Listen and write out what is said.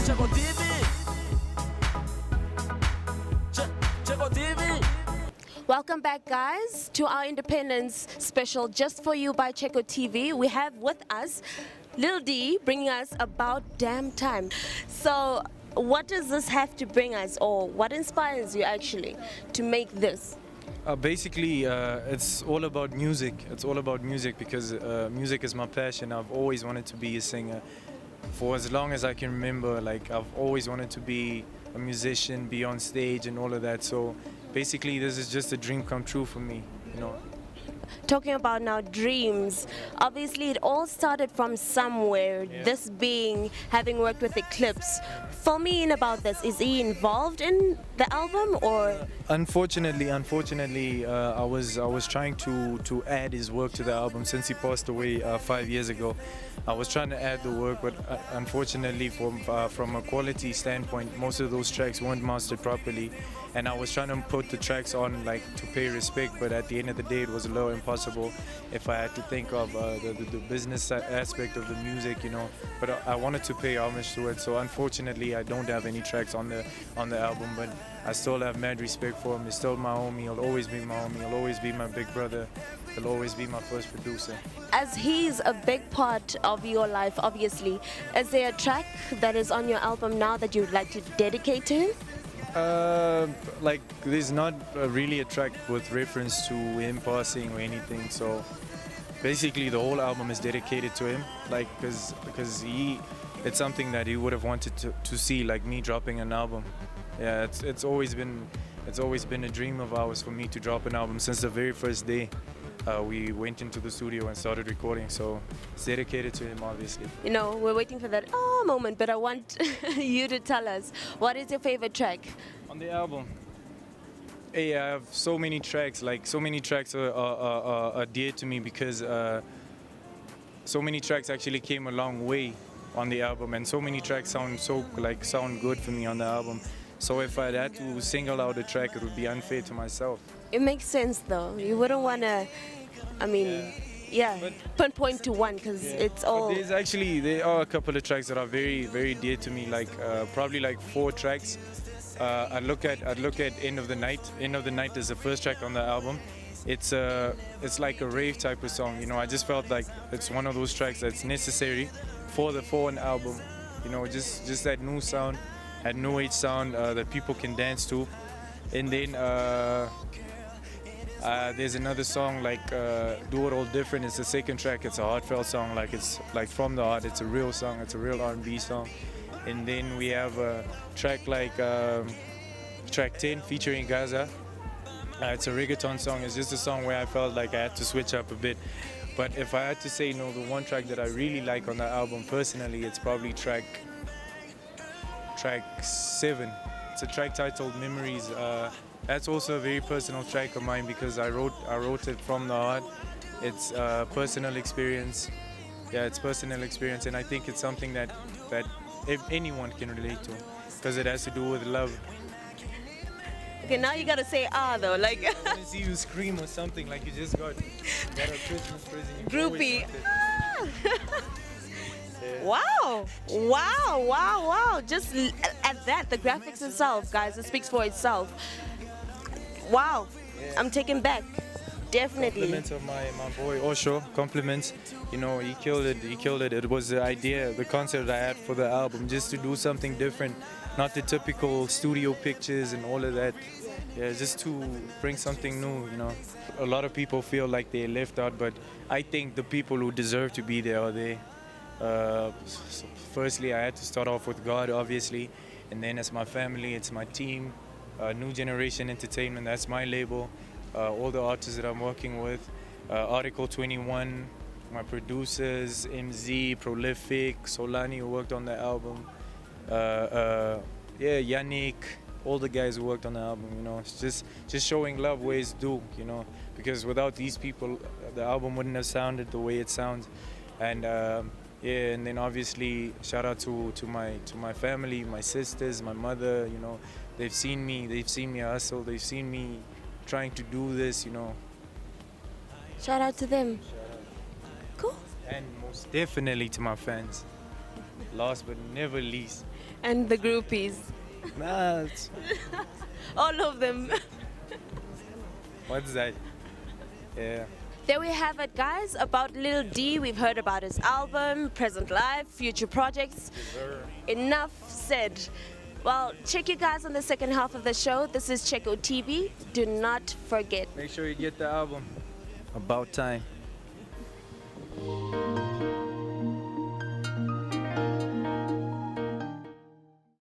Checko TV. Checko TV. Welcome back, guys, to our Independence special just for you by Checko TV. We have with us Lil D bringing us About Damn Time. So what does this have to bring us, or what inspires you actually to make this? Basically, it's all about music. It's all about music because music is my passion. I've always wanted to be a singer. For as long as I can remember, like I've always wanted to be a musician, be on stage and all of that. So basically this is just a dream come true for me, you know. Talking about now dreams, obviously it all started from somewhere, this being having worked with Eclipse. Fill me in about this. Is he involved in the album or? Unfortunately, I was trying to add his work to the album since he passed away 5 years ago. I was trying to add the work, but unfortunately, from a quality standpoint, most of those tracks weren't mastered properly. And I was trying to put the tracks on like to pay respect, but at the end of the day, it was a little impossible if I had to think of the business aspect of the music, you know. But I wanted to pay homage to it, so unfortunately, I don't have any tracks on the album. But I still have mad respect for him. He's still my homie. He'll always be my homie. He'll always be my big brother. He'll always be my first producer. As he's a big part of your life, obviously, is there a track that is on your album now that you'd like to dedicate to him? Like there's not really a track with reference to him passing or anything. So basically, the whole album is dedicated to him. Like because it's something that he would have wanted to see, like me dropping an album. Yeah, it's always been a dream of ours for me to drop an album since the very first day. We went into the studio and started recording, so it's dedicated to him, obviously. You know, we're waiting for that moment, but I want you to tell us, what is your favorite track? On the album? Hey, I have so many tracks, like so many tracks are dear to me because so many tracks actually came a long way on the album, and so many tracks sound good for me on the album. So if I had to single out a track, it would be unfair to myself. It makes sense though. You wouldn't want to, pinpoint to one because it's all. But there are a couple of tracks that are very, very dear to me. Like probably like 4 tracks. I'd look at End of the Night. End of the Night is the first track on the album. It's like a rave type of song. You know, I just felt like it's one of those tracks that's necessary for an album. You know, just that new sound, that new age sound that people can dance to. And then there's another song like Do It All Different. It's the second track. It's a heartfelt song, like it's like from the heart. It's a real song. It's a real R&B song. And then we have a track like track 10 featuring Gaza. It's a reggaeton song. It's just a song where I felt like I had to switch up a bit. But if I had to say, the one track that I really like on the album personally, it's probably track 7. It's a track titled Memories. That's also a very personal track of mine because I wrote it from the heart. It's personal experience. Yeah, it's personal experience, and I think it's something that if anyone can relate to because it has to do with love. Okay, now you gotta say though, like. I want to see you scream or something like you just got a Christmas present. Groupie. Wow. Just at that, the graphics itself, guys, it speaks for itself. Wow. Yeah. I'm taken back. Definitely. Compliments of my boy Osho. Compliments. You know, he killed it. It was the idea, the concept I had for the album, just to do something different, not the typical studio pictures and all of that. Yeah, just to bring something new, you know. A lot of people feel like they're left out, but I think the people who deserve to be there are there. So firstly, I had to start off with God, obviously, and then it's my family, it's my team, New Generation Entertainment, that's my label, all the artists that I'm working with, Article 21, my producers, MZ, Prolific, Solani who worked on the album, Yannick, all the guys who worked on the album, you know. It's just showing love where it's due, you know, because without these people, the album wouldn't have sounded the way it sounds. And and then obviously shout out to my family, my sisters, my mother, you know. They've seen me hustle, they've seen me trying to do this, you know. Shout out to them. Shout out. Cool. And most definitely to my fans. last but never least. And the groupies. Nah, it's- All of them. what's that? Yeah. There we have it, guys, about Lil D. We've heard about his album, present life, future projects. Enough said. Well, check you guys on the second half of the show. This is Checko TV. Do not forget. Make sure you get the album. About time.